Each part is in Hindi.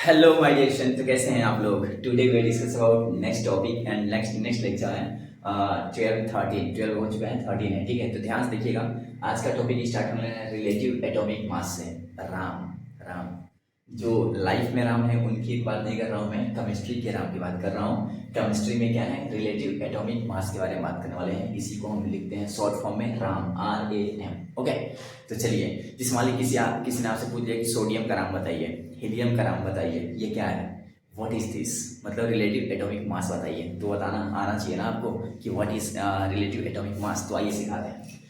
हेलो माय डियर स्टूडेंट, तो कैसे हैं आप लोग। Today we discuss about next topic and next lecture है 12 हो चुका है, 13 है। ठीक है, तो ध्यान से देखिएगा। आज का टॉपिक स्टार्ट होने है रिलेटिव एटॉमिक मास से। राम राम जो लाइफ में राम है उनकी बात नहीं कर रहा हूँ, मैं केमिस्ट्री के राम की बात कर रहा हूँ। केमिस्ट्री में क्या है, रिलेटिव एटॉमिक मास के बारे में बात करने वाले हैं। इसी को हम लिखते हैं शॉर्ट फॉर्म में राम, RAM। ओके, तो चलिए, जिस मान ली किसी ने आपसे पूछ लिया कि सोडियम का नाम बताइए, हीलियम का नाम बताइए, ये क्या है, व्हाट इज दिस, मतलब रिलेटिव एटॉमिक मास बताइए, तो बताना आना चाहिए ना आपको कि व्हाट इज रिलेटिव एटॉमिक मास। तो आइए सिखाते हैं।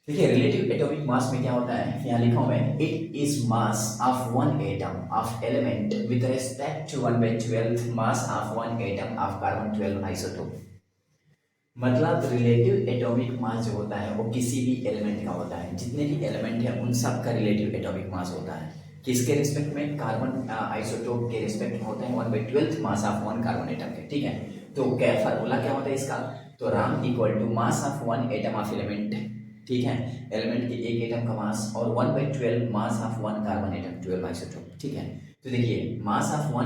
देखिए, रिलेटिव एटॉमिक मास में क्या होता है, यहाँ लिखा हुआ है, it is mass of one atom of element with respect to 1/12 mass of one atom of carbon 12 isotope. मतलब रिलेटिव एटॉमिक मास जो होता है वो किसी भी एलिमेंट का होता है। जितने भी एलिमेंट है उन सब का रिलेटिव एटॉमिक मास होता है। किसके रिस्पेक्ट में, कार्बन आइसोटोप के रिस्पेक्ट में होता है 1/12 mass of one carbon atom के। ठीक है, तो क्या फार्मूला क्या होता है इसका, तो RAM equal to mass of one atom of element. ठीक है, एलिमेंट के एक एटम का मास और 1/12 mass of one carbon atom 12 isotope. ठीक है, तो देखिए मास ऑफ वन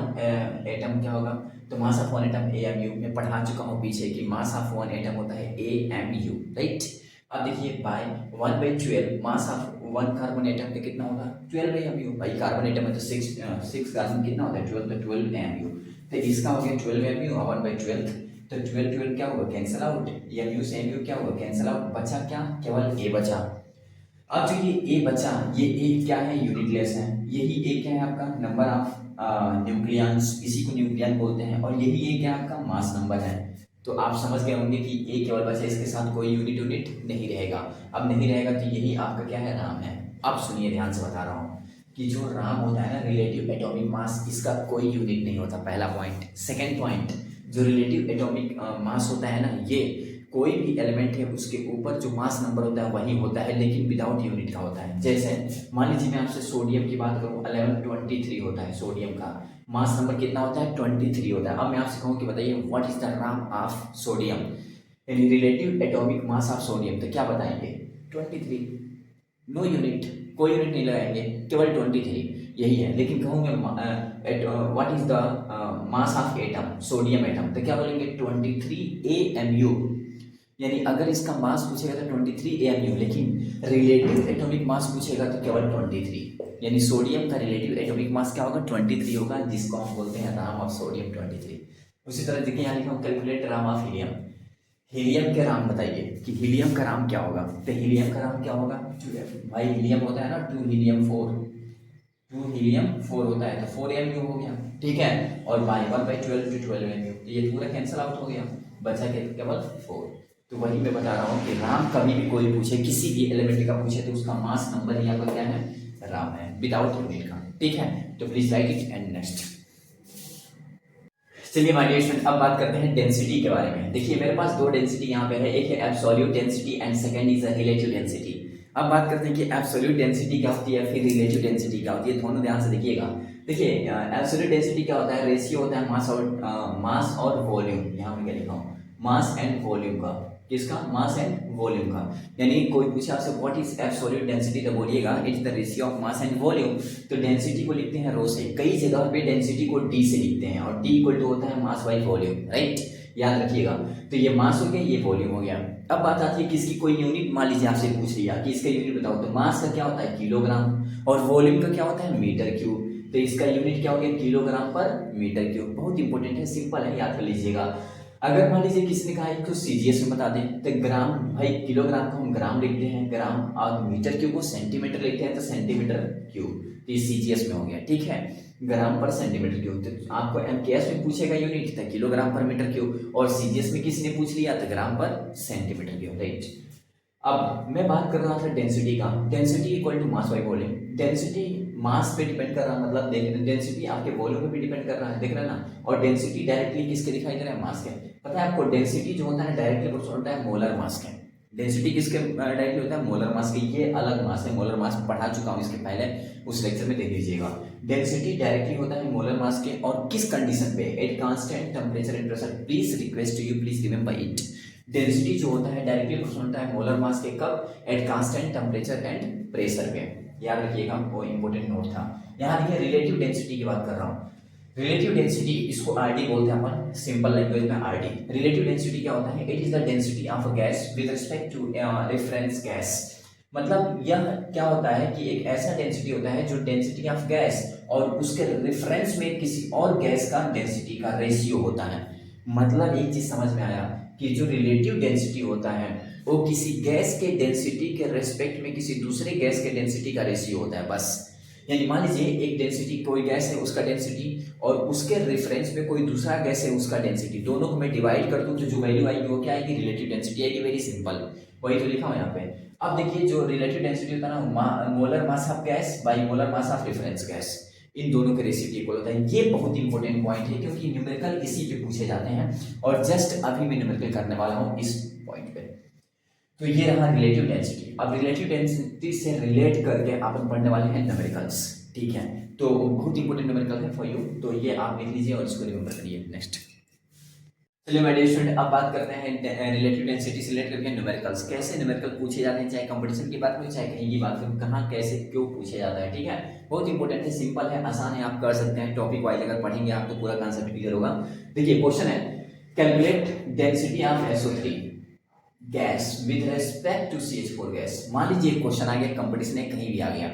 एटम क्या होगा, तो mass of one atom AMU में पढ़ा चुका हूँ पीछे कि मास ऑफ वन एटम होता है AMU, राइट। अब देखिए by 1/12 mass of one carbon atom पे कितना होगा, 12 AMU। भाई कार्बन एटम में तो सिक्स कार्बन कितना होता है, 12, तो 12 AMU। तो इसका हो गया 12 AMU और 1/12, तो 12 क्या होगा, कैंसिल आउट, AMU से AMU क्या होगा, कैंसिल आउट, बचा क्या, केवल A बचा। अब जो ये A बचा, ये A क्या है, यूनिटलेस है। यही A क्या है आपका, नंबर ऑफ न्यूक्लियंस, इसी को न्यूक्लियन बोलते हैं। और यही A क्या आपका मास नंबर है। तो आप समझ गए होंगे कि A केवल बचा, इसके साथ कोई यूनिट नहीं रहेगा। अब नहीं रहेगा तो यही आपका क्या है, राम है। अब सुनिए, ध्यान से बता रहा हूँ कि जो राम होता है ना, रिलेटिव एटॉमिक मास, इसका कोई यूनिट नहीं होता, पहला पॉइंट। सेकेंड पॉइंट, जो रिलेटिव एटॉमिक मास होता है ना, ये कोई भी एलिमेंट है उसके ऊपर जो मास नंबर होता है वही होता है, लेकिन विदाउट यूनिट का होता है। जैसे मान लीजिए मैं आपसे सोडियम की बात करूं, 1123 होता है सोडियम का मास नंबर, कितना होता है, 23 होता है। अब मैं आपसे कहूँ कि बताइए what is the RAM of sodium, यानी relative atomic mass of sodium, तो क्या बताएंगे, 23। नो यूनिट, कोई यूनिट नहीं लगाएंगे, केवल 23 यही है। लेकिन कहूँगे what is the mass of atom, sodium atom, तो क्या बोलेंगे, 23 AMU। यानी अगर इसका मास पूछेगा तो 23 AMU, लेकिन रिलेटिव एटॉमिक मास पूछेगा तो केवल 23। यानी सोडियम का रिलेटिव एटॉमिक मास क्या होगा, 23 होगा, जिसको हम बोलते हैं राम ऑफ सोडियम 23। उसी तरह देखिए यहाँ लिखा हूँ, calculate Ram of helium. Helium के राम बताइए कि हीलियम का राम क्या होगा, तो हीलियम का राम क्या होगा, भाई हीलियम होता है ना 2 हीलियम 4, 2 हीलियम 4 होता है, तो 4 AMU हो गया। ठीक है, और बाई 1/12 टू 12 AMU, ये पूरा कैंसिल आउट हो गया, बचा के केवल 4। तो वही मैं बता रहा हूँ कि राम कभी भी कोई पूछे, किसी भी एलिमेंट का पूछे, तो उसका मास नंबर यहाँ पर क्या है, राम है, विदाउट यूनिट का। ठीक है, तो please right it and next. चलिए माय डियर स्टूडेंट, अब बात करते हैं डेंसिटी के बारे में। देखिए मेरे पास दो डेंसिटी यहाँ पे है, एक है absolute density and second is relative density. अब बात करते हैं कि एब्सोल्यूट डेंसिटी क्या होती है, फिर रिलेटिव डेंसिटी क्या होती है, दोनों ध्यान से देखिएगा। देखिए एब्सोल्यूट डेंसिटी क्या होता है, रेशियो होता है मास और वॉल्यूम। यहाँ पे क्या लिखा हूँ, मास एंड वॉल्यूम का, किसका, मास एंड वॉल्यूम का। यानी कोई पूछे आपसे व्हाट इज एब्सोल्यूट डेंसिटी, तो बोलिएगा it is the ratio of mass and volume. तो डेंसिटी को लिखते हैं रो से, कई जगह पे डेंसिटी को डी से लिखते हैं, और डी इक्वल टू होता है मास बाई वॉल्यूम, राइट, याद रखिएगा। तो ये मास हो गया, ये वॉल्यूम हो गया। अब बात आती है किसकी कोई यूनिट, मान लीजिए आपसे पूछ लिया कि इसका यूनिट बताओ, तो मास का क्या होता है, किलोग्राम, और वॉल्यूम का क्या होता है, मीटर क्यूब। तो इसका यूनिट क्या हो गया, किलोग्राम पर मीटर क्यूब। बहुत इंपॉर्टेंट है, सिंपल है, याद कर लीजिएगा। अगर मान लीजिए किसी ने कहा है तो CGS में बता दें, तो ग्राम, भाई किलोग्राम को हम ग्राम लिखते हैं ग्राम, और मीटर क्यूब को सेंटीमीटर लिखते हैं, तो सेंटीमीटर क्यूब। तो ये CGS में हो गया, ठीक है, ग्राम पर सेंटीमीटर क्यूब। तो आपको MKS में पूछेगा यूनिट, तो किलोग्राम पर मीटर क्यूब, और CGS में किसी ने पूछ लिया तो ग्राम पर सेंटीमीटर क्यूब, राइट। अब मैं बात कर रहा था डेंसिटी का, density equal to mass by volume. Density mass पे डिपेंड कर रहा है, मतलब डेंसिटी आपके वॉल्यूम पे भी डिपेंड कर रहा है, देख रहे हैं ना। और डेंसिटी डायरेक्टली किसके दिखाई दे रहा है, मास के। पता है आपको, डेंसिटी जो होता है डायरेक्टली प्रोपोर्शनल होता है मोलर मास के। डेंसिटी किसके डायरेक्टली होता है, मोलर मास के। ये अलग मास है, मोलर मास पढ़ा चुका हूँ इसके पहले, उस लेक्चर में देख लीजिएगा। डेंसिटी डायरेक्टली होता है मोलर मास के, और किस कंडीशन पे, at constant temperature and pressure. Please request you, please remember it. Density जो होता है डायरेक्टली प्रोपोर्शनल होता है मोलर मास के, कब, at constant temperature and pressure पे। याद रखिएगा, वो इंपॉर्टेंट नोट था। यहाँ देखिए रिलेटिव डेंसिटी की बात कर रहा हूँ। रिलेटिव डेंसिटी, इसको आरडी बोलते हैं अपन सिंपल लैंग्वेज में आरडी। रिलेटिव डेंसिटी क्या होता है? It is the density of a gas with respect to reference gas. मतलब यह क्या होता है कि एक ऐसा डेंसिटी होता है जो डेंसिटी ऑफ गैस और उसके रेफरेंस में किसी और गैस का डेंसिटी का रेशियो होता है। मतलब एक चीज समझ में आया कि जो रिलेटिव डेंसिटी होता है वो किसी गैस के डेंसिटी के रेस्पेक्ट में किसी दूसरे गैस के डेंसिटी का रेशियो होता है बस। यानी मान लीजिए एक डेंसिटी, कोई गैस है उसका डेंसिटी और उसके रेफरेंस में कोई दूसरा गैस है उसका डेंसिटी, दोनों को मैं डिवाइड कर दूं तो जो वैल्यू आएगी वो क्या आएगी? रिलेटिव डेंसिटी आएगी। वेरी सिंपल, वही तो लिखा हूं यहाँ पे। अब देखिए जो रिलेटिव डेंसिटी होता है ना, molar mass of gas by molar mass of reference gas, इन दोनों के रेशियो इक्वल होता है। ये बहुत इंपॉर्टेंट पॉइंट है क्योंकि न्यूमेरिकल इसी पे पूछे जाते हैं और जस्ट अभी मैं न्यूमेरिकल करने वाला हूँ इस पॉइंट पे। तो ये रहा रिलेटिव डेंसिटी। अब रिलेटिव डेंसिटी से रिलेट करके अपन पढ़ने वाले हैं न्यूमेरिकल्स, ठीक है? तो बहुत इंपॉर्टेंट न्यूमेरिकल है फॉर यू, तो ये आप लिख लीजिए और इसको रिमेंबर करिए। नेक्स्ट चलिए माय डियर स्टूडेंट, अब बात करते हैं रिलेटिव डेंसिटी से रिलेट करके न्यूमेरिकल्स। कैसे न्यूमेरिकल पूछे जाते हैं, चाहे कंपटीशन की बात हो चाहे कहीं की बात हो, कहाँ कैसे क्यों पूछे जाता है, ठीक है? बहुत इंपॉर्टेंट है, सिंपल है, आसान है, आप कर सकते हैं। टॉपिक वाइज अगर पढ़ेंगे आप तो पूरा कॉन्सेप्ट क्लियर होगा। देखिए क्वेश्चन है, calculate density of SO3 gas with respect to CH4 gas. मान लीजिए क्वेश्चन आ गया, कंपटीशन है कहीं भी आ गया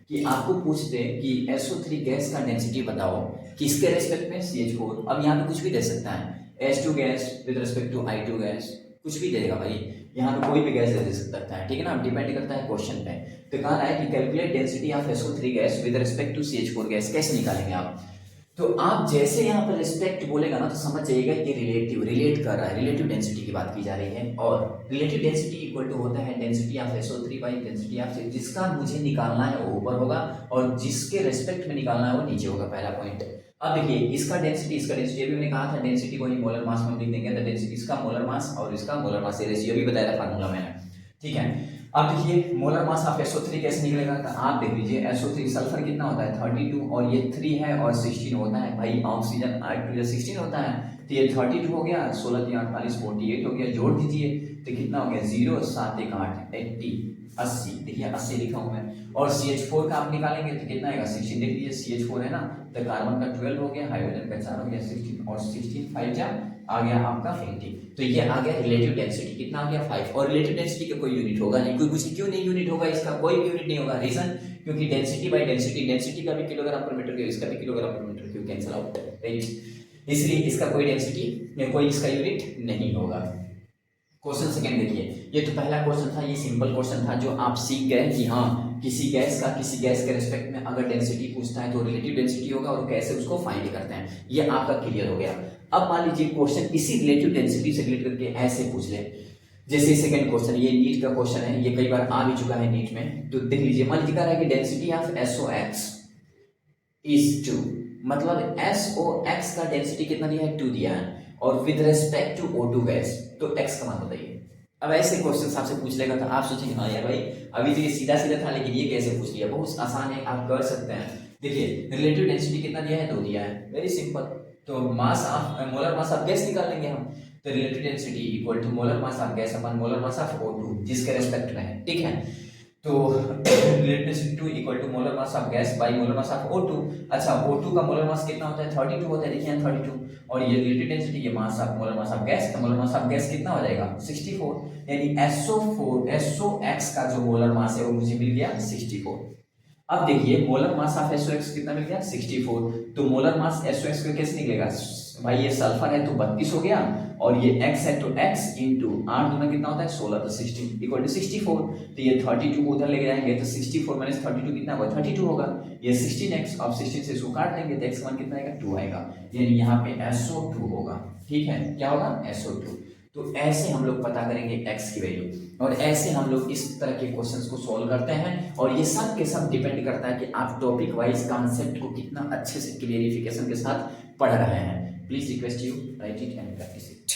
कि आपको पूछते हैं कि SO3 गैस का डेंसिटी बताओ किसके रेस्पेक्ट में? CH4। अब यहाँ पे कुछ भी दे सकता है, H2 gas with respect to I2 gas, कुछ भी देगा भाई, यहाँ पे कोई भी गैस दे सकता है, ठीक है ना? डिपेंड करता है क्वेश्चन पे। तो कहा है कि calculate density of SO3 gas with respect to CH4 gas. कैसे निकालेंगे आप? तो आप जैसे यहाँ पर रिस्पेक्ट बोलेगा ना तो समझ जाइएगा ये रिलेटिव, रिलेट कर रहा है, रिलेटिव डेंसिटी की बात की जा रही है। और रिलेटिव डेंसिटी इक्वल टू होता है density of SO3 by density of, जिसका मुझे निकालना है वो ऊपर होगा और जिसके रेस्पेक्ट में निकालना है वो नीचे होगा, पहला पॉइंट। अब देखिए इसका डेंसिटी, इसका डेंसिटी अभी मैंने कहा था डेंसिटी को ही मोलर मास में लिख देंगे, तो डेंसिटी इसका मोलर मास और इसका मोलर मास, ये रेशियो भी बताया था फार्मूला मैंने, ठीक है? अब देखिए मोलर मास ऑफ SO3 कैसे निकलेगा? तो आप देख लीजिए SO3 सल्फर कितना होता है 32 और ये 3 है और 16 होता है भाई, ऑक्सीजन 8 16 होता है, तो ये 32 हो गया, 16 3 48 48 हो गया, जोड़ दीजिए तो कितना हो गया 0 7 1 8 80 80, देखिए 80 लिखा हूं मैं। और CH4 का आप निकालेंगे तो कितना आएगा 16, देख लीजिए CH4 है ना, तो कार्बन का 12 हो गया, हाइड्रोजन का 4 हो गया 16 और 16 5 जा आ गया आपका 80। तो ये आ गया रिलेटिव डेंसिटी, कितना आ गया 5। और रिलेटिव डेंसिटी का कोई यूनिट होगा नहीं, कोई कुछ क्यों नहीं यूनिट होगा, इसका कोई भी यूनिट नहीं होगा। रीजन, क्योंकि डेंसिटी बाय डेंसिटी, डेंसिटी का भी किलोग्राम पर मीटर क्यूब, इसका भी kilogram per metre cube cancel out, right? इसलिए इसका कोई डेंसिटी या कोई इसका यूनिट नहीं होगा। क्वेश्चन सेकंड देखिए, ये तो पहला क्वेश्चन था, ये सिंपल क्वेश्चन था जो आप सीख गए कि हाँ किसी गैस का किसी गैस के रिस्पेक्ट में अगर डेंसिटी पूछता है तो रिलेटिव डेंसिटी होगा और कैसे उसको फाइंड करते हैं, ये आपका क्लियर हो गया। अब मान लीजिए क्वेश्चन इसी रिलेटिव डेंसिटी से रिलेट करके ऐसे पूछ ले, जैसे सेकंड क्वेश्चन, ये नीट का क्वेश्चन है, ये कई बार आ भी चुका है नीट में, तो देख लीजिए। मान लीजिए कह रहा है कि डेंसिटी ऑफ SOX इज 2, मतलब SOX का डेंसिटी कितना दिया है 2 दिया है, और with respect to O2 gas, तो x का मान बताइए। अब ऐसे क्वेश्चन आपसे पूछ लेगा तो आप सोचेंगे हाँ यार भाई अभी तो ये सीधा सीधा था लेकिन ये कैसे पूछ लिया, बहुत आसान है, आप कर सकते हैं। देखिए रिलेटिव डेंसिटी कितना दिया है 2 दिया है, वेरी सिंपल, तो mass of molar mass of gas निकाल लेंगे हम, तो relative density equal to molar mass of gas upon molar mass of O2 जिसके रेस्पेक्ट में है, ठीक है? तो relative density 2 equal to molar mass of gas by molar mass of O2। अच्छा O2 का मोलर मास कितना होता है 32 होता है, देखिए 32, और ये रिलेटिव डेंसिटी ये मास of molar mass of gas, तो मोलर मास ऑफ गैस कितना हो जाएगा 64, यानी SOX का जो मोलर मास है वो मुझे मिल गया 64। अब देखिए मोलर मास ऑफ SOX कितना मिल गया 64, तो मोलर मास SOX का कैसे निकलेगा भाई, ये सल्फर है तो 32 हो गया, और ये X है तो X इंटू 8 दूना कितना होता है 16, तो 16 इक्वल टू 64, तो ये 32 को उधर लेके जाएंगे तो 64 माइनस 32 कितना होगा 32 होगा, ये 16x, अब 16 से इसको काट देंगे तो x मान कितना आएगा 2 आएगा, यानी यहाँ पे SO2 होगा, ठीक है? क्या होगा SO2। तो ऐसे हम लोग पता करेंगे x की वैल्यू, और ऐसे हम लोग इस तरह के क्वेश्चंस को सॉल्व करते हैं, और ये सब के सब डिपेंड करता है कि आप टॉपिक वाइज कॉन्सेप्ट को कितना अच्छे से क्लियरिफिकेशन के साथ पढ़ रहे हैं। Please request you right it and practice it.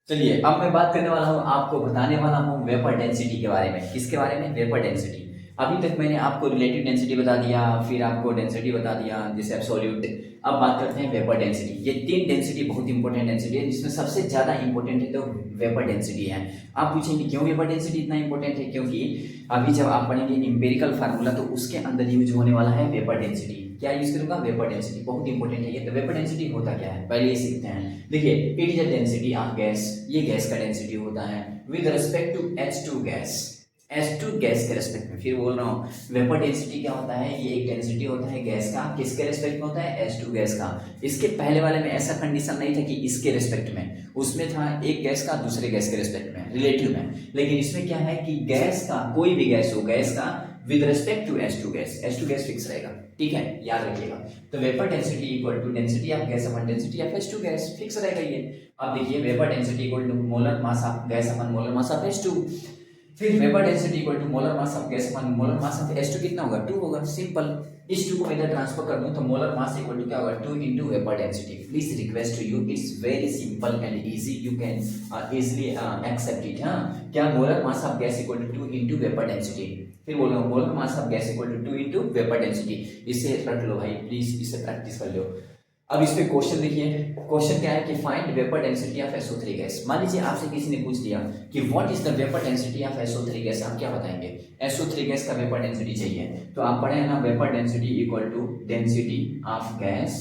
चलिए अब मैं बात करने वाला हूँ, आपको बताने वाला हूँ वेपर डेंसिटी के बारे में। किसके बारे में? Vapour density. अभी तक मैंने आपको रिलेटिव डेंसिटी बता दिया, फिर आपको डेंसिटी बता दिया जैसे एब्सोल्यूट। अब बात करते हैं वेपर डेंसिटी। ये तीन डेंसिटी बहुत इंपॉर्टेंट डेंसिटी है, जिसमें सबसे ज्यादा इंपॉर्टेंट है तो वेपर डेंसिटी है। आप पूछेंगे क्यों वेपर डेंसिटी इतना इंपॉर्टेंट है? क्योंकि अभी जब आप पढ़ेंगे इंपेरिकल फार्मूला तो उसके अंदर यूज होने वाला है वेपर डेंसिटी। क्या यूज करूंगा? Vapour density. बहुत इंपॉर्टेंट है ये। तो वेपर डेंसिटी होता क्या है पहले ये सीखते हैं। देखिए, it is a density of gas, ये गैस का डेंसिटी होता है with respect to H2 gas, H2 gas के रेस्पेक्ट में। फिर बोल रहा हूँ, वेपर डेंसिटी क्या होता है? ये एक डेंसिटी होता है गैस का, किसके रेस्पेक्ट में होता है? H2 गैस का। इसके पहले वाले में ऐसा कंडीशन नहीं था कि इसके रेस्पेक्ट में, उसमें था एक गैस का दूसरे गैस के रेस्पेक्ट में, रिलेटिव में। लेकिन इसमें क्या है कि गैस का, कोई भी गैस हो, गैस का with respect to H2 gas, H2 gas fix रहेगा। ठीक है, याद रखिएगा। तो vapour density equal to density of gas upon density of H2 gas, fix रहेगा ये। अब देखिए, vapour density equal to molar mass of gas upon molar mass of H2। फिर vapour density equal to molar mass of gas upon molar mass of H2 कितना होगा? 2 होगा। सिंपल। इस 2 को मैं इधर ट्रांसफर कर दूं तो मोलर मास इक्वल टू क्या होगा? 2 into vapour density. Please request to you, it's very simple and easy, you can easily accept it. हां, क्या molar mass of gas equal to 2 into vapour density. फिर बोल रहा हूं, molar mass of gas equal to 2 into vapour density. इसे रट लो भाई, प्लीज इसे प्रैक्टिस कर लो। अब इस पे क्वेश्चन देखिए। क्वेश्चन क्या है कि find vapour density of SO3 gas. मान लीजिए आपसे किसी ने पूछ लिया कि what is the vapour density of SO3 gas, आप क्या बताएंगे? SO3 गैस का वेपर डेंसिटी चाहिए, तो आप पढ़े हैं ना, vapour density equal to density of gas,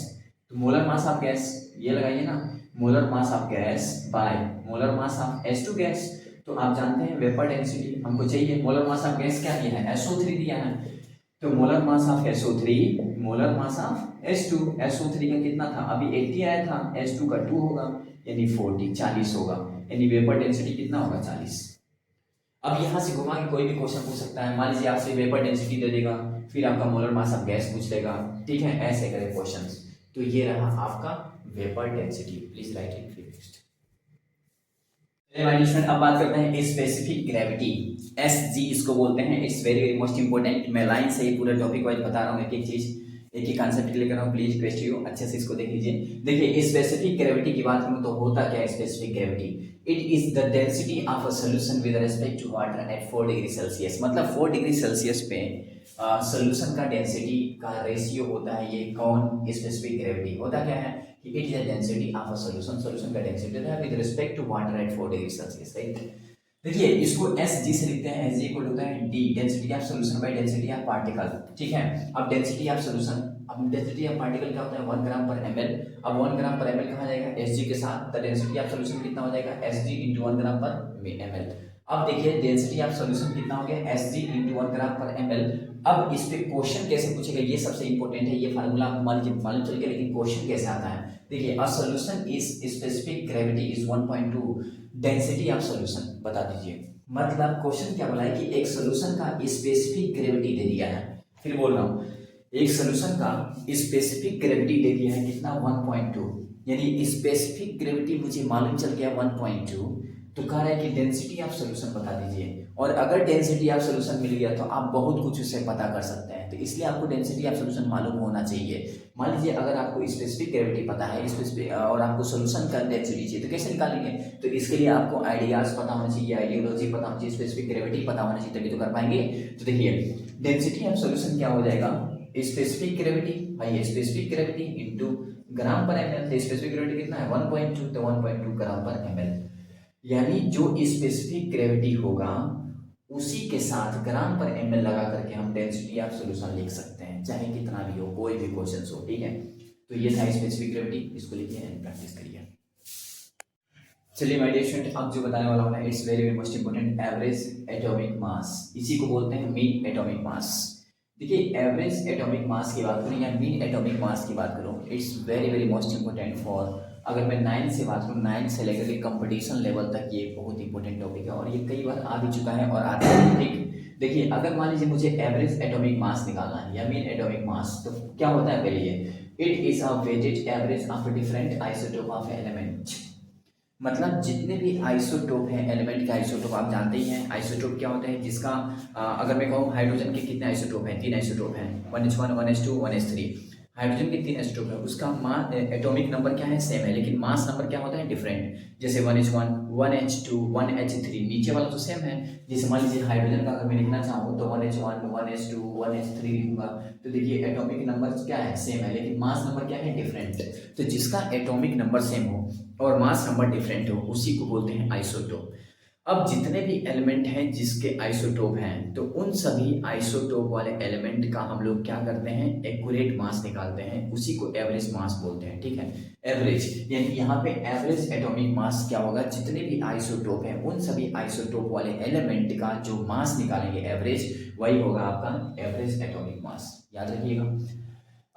तो मोलर मास ऑफ गैस ये लगाइए ना, molar mass of gas by molar mass of H2 gas. तो आप जानते हैं वेपर डेंसिटी हमको चाहिए, मोलर मास ऑफ गैस क्या दिया है? SO3 दिया है। तो molar mass of SO3, molar mass of H2, SO3 का कितना था? अभी 80 आया था, H2 का 2 होगा, यानी 40 होगा, यानी वेपर डेंसिटी कितना होगा? 40। अब यहां से घुमा के कोई भी क्वेश्चन पूछ सकता है। मान लीजिए आपसे वेपर डेंसिटी दे देगा, फिर आपका मोलर मास ऑफ गैस पूछ लेगा। ठीक है, ऐसे करें क्वेश्चंस। तो ये रहा आपका vapour density. Please right it fixed. अब बात करते हैं स्पेसिफिक ग्रेविटी, SG इसको बोलते हैं। It's very very most important. मैं लाइन से ही पूरा टॉपिक वाइज बता रहा हूँ, एक एक चीज, एक ही कॉन्सेप्ट क्लियर कर रहा हूँ। प्लीज रिक्वेस्ट यू अच्छे से इसको देख लीजिए। देखिए, स्पेसिफिक ग्रेविटी की बात करूँ तो होता क्या है specific gravity? It is the density of a solution with respect to water at 4 degree celsius. मतलब 4 डिग्री सेल्सियस पे सॉल्यूशन का डेंसिटी का रेशियो होता है। ये कौन? Specific gravity. होता क्या है कि it is the density of a solution, solution का डेंसिटी होता है with respect to water at 4 degree celsius, right. देखिए, इसको SG से लिखते हैं। SG इक्वल होता है D, density of solution by density of particle. ठीक है, अब डेंसिटी ऑफ सॉल्यूशन, अब डेंसिटी ऑफ पार्टिकल क्या होता है? 1 ग्राम पर ml। अब 1 ग्राम पर ml कहाँ जाएगा? SG के साथ। तो डेंसिटी ऑफ सॉल्यूशन कितना हो जाएगा? SG इंटू 1 ग्राम पर ml। अब देखिए, डेंसिटी ऑफ सॉल्यूशन कितना हो गया? SG इंटू 1 ग्राम पर ml। अब इस पे क्वेश्चन कैसे पूछेगा, ये सबसे इंपॉर्टेंट है। ये फार्मूला आपको मालूम चल गया, लेकिन क्वेश्चन कैसे आता है? देखिए, a solution is specific gravity is 1.2 density of solution, बता दीजिए। मतलब क्वेश्चन क्या बोला है कि एक सॉल्यूशन का स्पेसिफिक ग्रेविटी दे दिया है। फिर बोल रहा हूँ, एक सॉल्यूशन का स्पेसिफिक ग्रेविटी दे दिया है कितना? 1.2, यानी स्पेसिफिक ग्रेविटी मुझे मालूम चल गया 1.2। तो कह रहा है कि डेंसिटी ऑफ सॉल्यूशन बता दीजिए। और अगर डेंसिटी ऑफ सॉल्यूशन मिल गया तो आप बहुत कुछ उससे पता कर सकते हैं। तो इसलिए आपको डेंसिटी ऑफ सॉल्यूशन मालूम होना चाहिए। मान लीजिए अगर आपको स्पेसिफिक ग्रेविटी पता है, स्पेसिफिक, और आपको सॉल्यूशन का डेंसिटी चाहिए, तो कैसे निकालेंगे? तो इसके लिए आपको आइडियाज पता होना चाहिए, आइडियोलॉजी पता होना चाहिए, स्पेसिफिक ग्रेविटी पता होना चाहिए, तभी तो कर पाएंगे। तो देखिए, डेंसिटी ऑफ सॉल्यूशन क्या हो जाएगा? स्पेसिफिक ग्रेविटी भाई, स्पेसिफिक ग्रेविटी इनटू ग्राम पर ml। तो स्पेसिफिक ग्रेविटी कितना है? 1.2, तो 1.2 ग्राम पर ml। यानी जो स्पेसिफिक ग्रेविटी होगा उसी के साथ ग्राम पर ml लगा करके हम डेंसिटी ऑफ सॉल्यूशन लिख सकते हैं, चाहे कितना भी हो, कोई भी क्वेश्चन हो। ठीक है, तो ये था स्पेसिफिक ग्रेविटी, इसको लिखिए एंड प्रैक्टिस करिए। चलिए माय डियर स्टूडेंट, अब जो बताने वाला हूं ना, it's very very most important, average atomic mass. इसी को बोलते हैं मीन एटॉमिक मास। देखिए, एवरेज एटॉमिक मास की बात करूं या मीन एटॉमिक मास की बात करूं, it's very very most important for, अगर मैं 9 से बात करूँ, 9 से लेकर के कंपटीशन लेवल तक ये बहुत इंपॉर्टेंट टॉपिक है और ये कई बार आ भी चुका है और आता है। ठीक, देखिए, अगर मान लीजिए मुझे एवरेज एटॉमिक मास निकालना है या मीन एटॉमिक मास, तो क्या होता है पहले ये? It is a weighted average of different isotope of element. मतलब जितने भी आइसोटोप हैं, एलिमेंट के आइसोटोप आप जानते ही हैं। आइसोटोप क्या होता है? जिसका अगर मैं कहूँ हाइड्रोजन के कितने आइसोटोप हैं? 3 आइसोटोप हैं, 1s1 1s2 1s3। हाइड्रोजन के 3 एस्ट्रोप है, उसका एटॉमिक नंबर क्या है, सेम है, लेकिन मास नंबर क्या होता है, डिफरेंट। जैसे 1h1, 1h2, 1h3, नीचे वाला तो सेम है। जैसे मान लीजिए हाइड्रोजन का अगर मैं लिखना चाहूँ तो 1h1, 1h2, 1h3 लिखूंगा, तो देखिए एटॉमिक नंबर क्या है, सेम है, लेकिन मास नंबर क्या है, डिफरेंट। तो जिसका एटॉमिक नंबर सेम हो और मास नंबर डिफरेंट हो, उसी को बोलते हैं आइसोटोप। अब जितने भी एलिमेंट हैं जिसके आइसोटोप हैं, तो उन सभी आइसोटोप वाले एलिमेंट का हम लोग क्या करते हैं, एक्यूरेट मास निकालते हैं, उसी को एवरेज मास बोलते हैं, ठीक है। एवरेज यानी यहाँ पे एवरेज एटॉमिक मास क्या होगा, जितने भी आइसोटोप हैं उन सभी आइसोटोप वाले एलिमेंट का जो मास निकालेंगे एवरेज, वही होगा आपका एवरेज एटॉमिक मास, याद रखिएगा।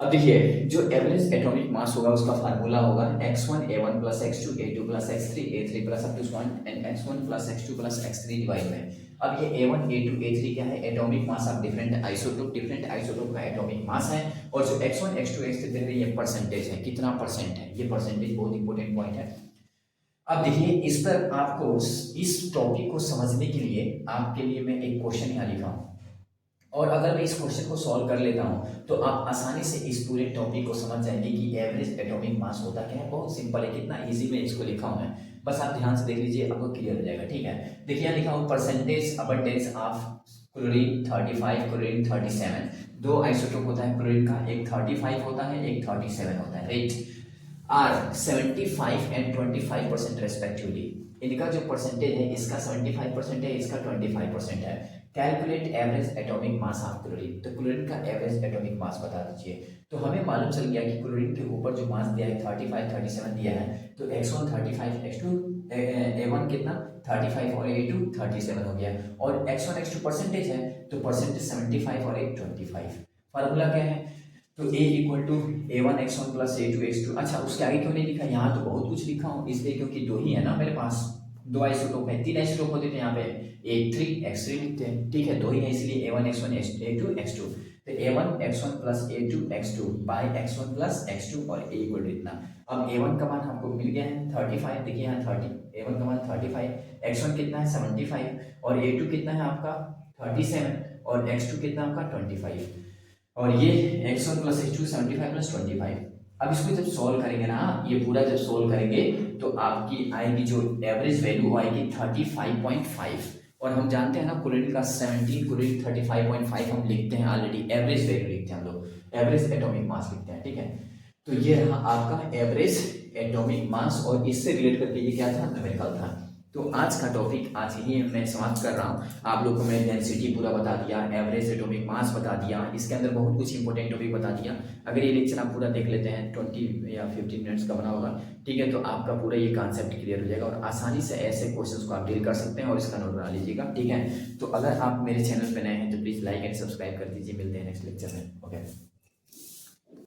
अब देखिए जो एवरेज एटॉमिक मास होगा उसका फार्मूला होगा x1 a1 plus x2 a2 plus x3 a3 plus up to and x1 plus x2 plus x3 divide में। अब ये a1 a2 a3 क्या है, atomic mass of different isotope का एटॉमिक मास है। और जो x1 x2 x3 दे रहे हैं ये परसेंटेज है, कितना परसेंट है, ये परसेंटेज बहुत इंपॉर्टेंट पॉइंट है। अब देखिए इस पर आपको इस टॉपिक को समझने के लिए आपके लिए मैं एक क्वेश्चन यहाँ लिखा हूँ, और अगर मैं इस क्वेश्चन को सॉल्व कर लेता हूं तो आप आसानी से इस पूरे टॉपिक को समझ जाएंगे कि एवरेज एटॉमिक मास होता क्या है। बहुत सिंपल है, कितना इजी में इसको लिखा हूं मैं, बस आप ध्यान से देख लीजिए, आपको क्लियर हो जाएगा, ठीक है। देखिए यहाँ लिखा हूं percentage abundance of chlorine 35, chlorine 37। दो आइसोटोप होता है क्लोरीन का, एक 35 होता है, एक 37 होता है, राइट। आर 75 एंड 25% रेस्पेक्टिवली, इनका जो परसेंटेज है, इसका 75% है, इसका 25% है। Calculate average atomic mass of chlorine, तो क्लोरीन का एवरेज एटॉमिक मास बता दीजिए। तो हमें मालूम चल गया कि क्लोरीन के ऊपर जो मास दिया है 35 37 दिया है, तो x1 35, x2 a1 कितना 35 और a2 37 हो गया, और x1 x2 परसेंटेज है, तो परसेंटेज 75 और एक 25। फार्मूला क्या है, तो a equal to a1 x1 plus a2 x2। अच्छा उसके आगे क्यों नहीं लिखा, यहाँ तो बहुत कुछ लिखा हूँ, इसलिए क्योंकि दो ही है ना मेरे पास, दो आइसोटोप है, तीन आइसोटोप होते थे यहाँ पे a3 x3 लिखते हैं, ठीक है, दो ही है इसलिए a1 x1 a2 x2। तो a1 x1 plus a2 x2 by x1 plus x2 और a इक्वल टू इतना। अब a1 का मान हमको मिल गया है 35, देखिए यहाँ 30, a1 का मान 35, x1 कितना है 75 और a2 कितना है आपका 37 और x2 कितना आपका 25, और ये x1 प्लस x2 75 प्लस 25। अब इसको जब सॉल्व करेंगे ना, ये पूरा जब सॉल्व करेंगे तो आपकी आएगी जो एवरेज वैल्यू आएगी 35.5। और हम जानते हैं ना क्लोरीन का 17 क्लोरीन 35.5 हम लिखते हैं ऑलरेडी, एवरेज वैल्यू लिखते हैं हम लोग, एवरेज एटॉमिक मास लिखते हैं, ठीक है। तो ये रहा आपका एवरेज एटॉमिक मास, और इससे रिलेट करके ये क्या था, न्यूमेरिकल था। तो आज का टॉपिक आज ही मैं समाप्त कर रहा हूँ। आप लोगों को मैं डेंसिटी पूरा बता दिया, एवरेज एटॉमिक मास बता दिया, इसके अंदर बहुत कुछ इंपॉर्टेंट टॉपिक बता दिया। अगर ये लेक्चर आप पूरा देख लेते हैं 20 या 15 मिनट्स का बना होगा, ठीक है, तो आपका पूरा ये कॉन्सेप्ट क्लियर हो जाएगा और आसानी से ऐसे क्वेश्चंस को आप डील कर सकते हैं और इसका नोट बना लीजिएगा, ठीक है। तो अगर आप मेरे चैनल पर नए हैं तो प्लीज़ लाइक एंड सब्सक्राइब कर दीजिए। मिलते हैं नेक्स्ट लेक्चर में, ओके।